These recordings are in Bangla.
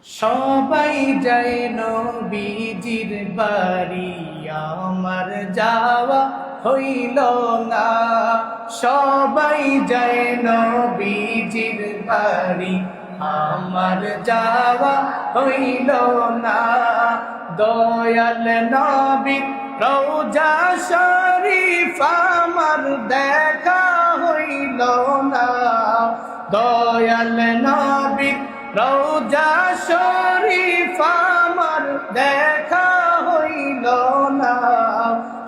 সবাই যায় নবীজির বাড়ি, আমার যাওয়া হইল না। সবাই যায় নবীজির বাড়ি, আমার যাওয়া হইল না। দয়াল নবীর রওজা শরীফ আমার দেখা হইল না। দয়াল নবীর রওজা শরীফ আমার দেখা হইল না।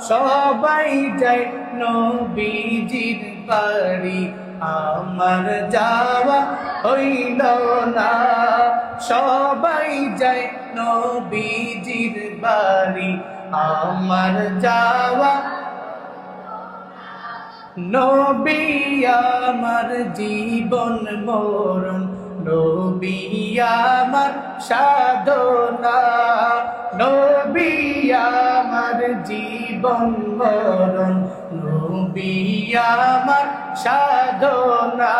সবাই যায় নবীজির বাড়ি, আমার যাওয়া হইল না। সবাই যায় নবীজির বাড়ি, আমার যাওয়া। নবী আমার জীবন মরণ, নবী আমার সাধনা। নবী আমার জীবন মরণ, নবী আমার সাধনা।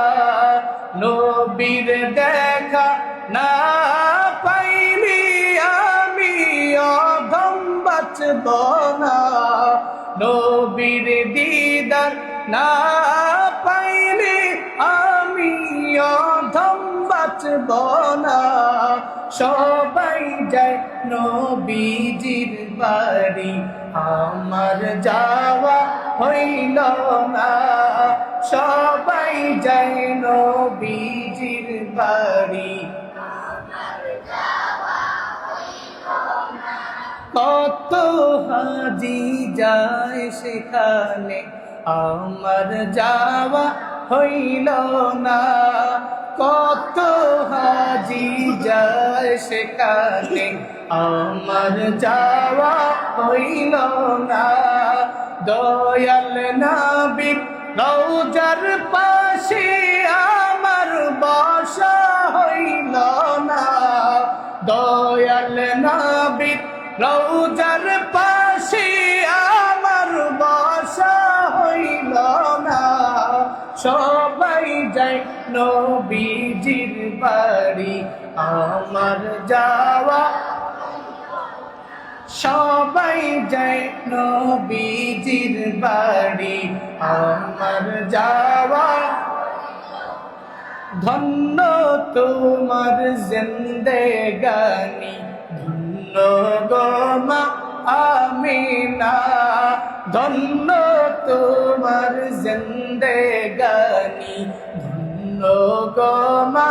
নবীর দেখা না পাইলি আমি অধম বাঁচব না। নবীর দিদার না পাইলে আমি অধম বাঁচব না। সবাই যায় নবীজির বাড়ি, আমার যাওয়া হইল না। সবাই যায় নবীজির বাড়ি, কত হাজি যায় সেখানে, আমার যাওয়া হইল না। কত হাজি যায় সেখানে, আমার যাওয়া হইল না। দয়াল নবীর রওজার পাশে আমার বসা হইল না। দয়াল নবীর রওজার পাশে আমার বসা হইল না। সবাই যায় নবীজির বাড়ি, আমার যাওয়া। সবাই যায় নবীজির বাড়ি, আমার যাওয়া। ধন্য তোমার জিন্দেগানি, ধন্য গো মা আমিনা। ধন্য তোমার জিন্দেগানি, ধন্য গো মা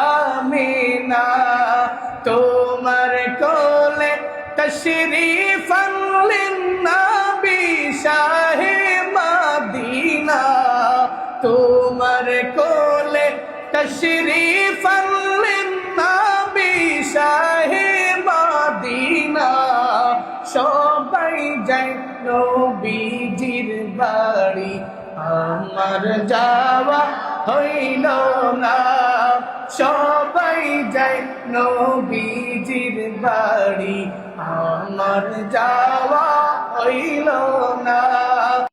আমিনা। তোমার কোলে তশরীফান লিন্নবী শাহে মদিনা। তোমার কোলে তশরীফান লিন্নবী শাহে মদিনা। সবাই যায় নবীজির বাড়ি, আমার যাওয়া হইল না। সবাই যায় নবীজির বাড়ি, আমার যাওয়া হইল না।